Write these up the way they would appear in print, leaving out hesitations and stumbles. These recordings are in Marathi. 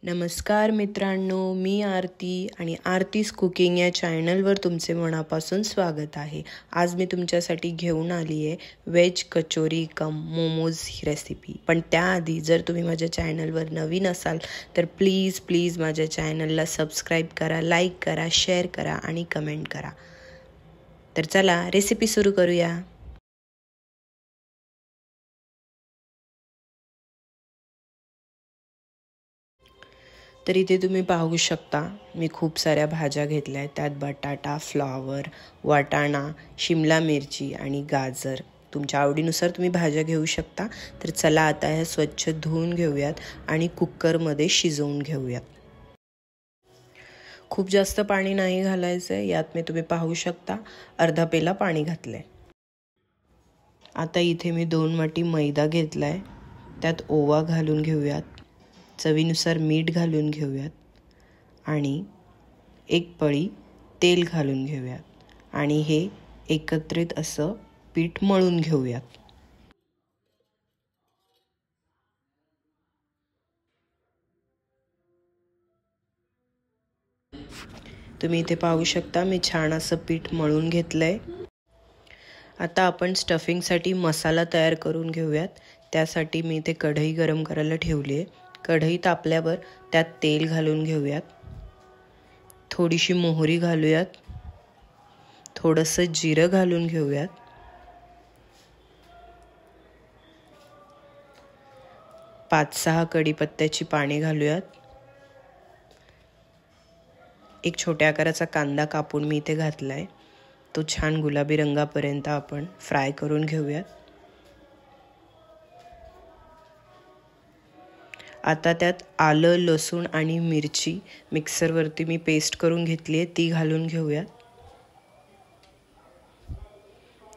नमस्कार मित्रांनो, मी आरती आणि आरतीज कुकिंग या चॅनलवर तुमचे मनापासून स्वागत आहे। आज मी तुमच्यासाठी घेऊन आली आहे व्हेज कचोरी कम मोमोज ही रेसिपी। पण त्याआधी जर तुम्ही माझ्या चॅनलवर नवीन असाल तर प्लीज माझ्या चॅनलला सबस्क्राईब करा, लाईक करा, शेअर करा आणि कमेंट करा। तर चला रेसिपी सुरू करूया। तर इथे तुम्ही पाहू शकता मी खूप साऱ्या भाज्या घेतल्या आहेत। त्यात बटाटा, फ्लॉवर, वाटाणा, शिमला मिरची आणि गाजर। तुमच्या आवडीनुसार तुम्ही भाज्या घेऊ शकता। तर चला आता ह्या स्वच्छ धुवून घेऊयात आणि कुकरमध्ये शिजवून घेऊयात। खूप जास्त पाणी नाही घालायचं आहे। यात मी तुम्ही पाहू शकता अर्धा पेला पाणी घातलंय। आता इथे मी 2 वाटी मैदा घेतलाय। त्यात ओवा घालून घेऊयात, चवीनुसार मीठ घालून घेऊयात आणि 1 पळी तेल घालून घेऊयात आणि हे एकत्रित असं पीठ मळून घेऊयात। तुम्ही इथे पाहू शकता मी छान असं पीठ मळून घेतलंय। आता आपण स्टफिंगसाठी मसाला तयार करून घेऊयात। त्यासाठी मी इथे कढई गरम करायला ठेवली आहे। कढई तापल्यावर त्यात तेल घालून घेऊयात, थोडीशी मोहरी घालूयात, थोडंसं जिरं घालून घेऊयात, 5-6 कढीपत्त्याची पाने घालूयात, एक छोट्या आकाराचा कांदा कापून मी इथे घातलाय। तो छान गुलाबी रंगापर्यंत आपण फ्राय करून घेऊयात। आता त्यात आलं, लसूण आणि मिरची मिक्सरवरती मी पेस्ट करून घेतली आहे, ती घालून घेऊयात।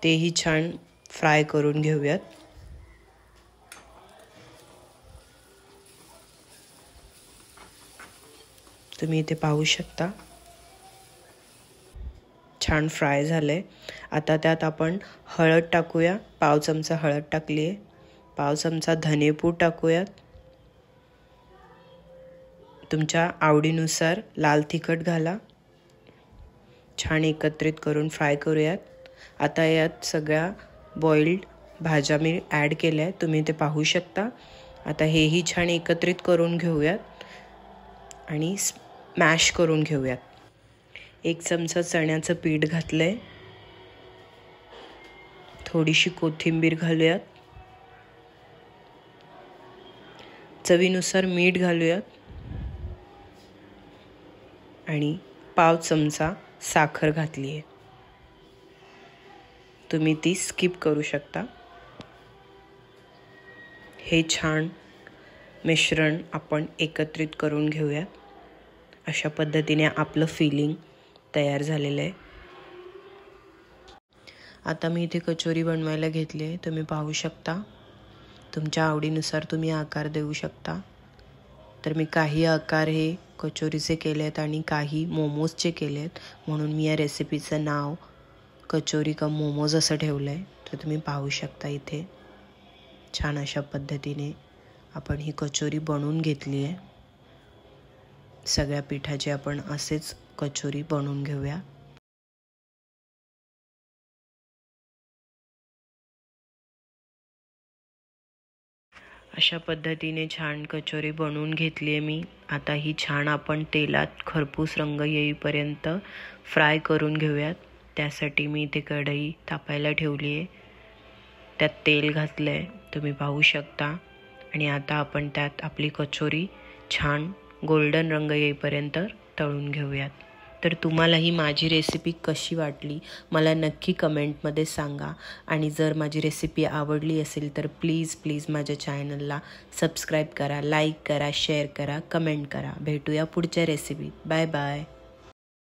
तेही छान फ्राय करून घेऊयात। तुम्ही इथे पाहू शकता छान फ्राय झाले। आता त्यात आपण हळद टाकूया, पाव चमचा हळद टाकली आहे, पाव चमचा धनेपूड टाकूयात, तुमच्या आवडीनुसार लाल तिखट घाला, छान एकत्रित करून फ्राय करूयात। आता यात सगळ्या बॉइल्ड भाज्या मी ॲड केल्या, तुम्ही ते पाहू शकता। आता हेही छान एकत्रित करून घेऊयात आणि मॅश करून घेऊयात। 1 चमचा चण्याचं पीठ घातलंय, थोडीशी कोथिंबीर घालूयात, चवीनुसार मीठ घालूयात आणि पाव चमचा साखर घातली आहे। तुम्ही ती स्किप करू शकता। हे छान मिश्रण आपण एकत्रित करून घेऊयात। अशा पद्धतीने आपलं फिलिंग तयार झालेलं आहे। आता मी इथे कचोरी बनवायला घेतली आहे, तुम्ही पाहू शकता। तुमच्या आवडीनुसार तुम्ही आकार देऊ शकता। तर मी काही आकार हे कचोरीचे केले आहेत आणि काही मोमोजचे केले आहेत, म्हणून मी या रेसिपीचं नाव कचोरी कम मोमोज असं ठेवलं आहे। तर तुम्ही पाहू शकता इथे छान अशा पद्धतीने आपण ही कचोरी बनवून घेतली आहे। सगळ्या पिठाची आपण असेच कचोरी बनवून घेऊया। अशा पद्धतीने छान कचोरी बनवून घेतली आहे मी। आता ही छान आपण तेलात खरपूस रंग येईपर्यंत फ्राय करून घेऊयात। त्यासाठी मी इथे कढई तापायला ठेवली आहे, त्यात तेल घातलं आहे, तुम्ही पाहू शकता। आणि आता आपण त्यात आपली कचोरी छान गोल्डन रंग येईपर्यंत तळून घेऊयात। तर तुम्हाला ही माझी रेसिपी कशी वाटली मला नक्की कमेंटमध्ये सांगा आणि जर माझी रेसिपी आवडली असेल तर प्लीज माझ्या चॅनलला सबस्क्राईब करा, लाईक करा, शेअर करा, कमेंट करा। भेटूया पुढच्या रेसिपीत। Bye bye.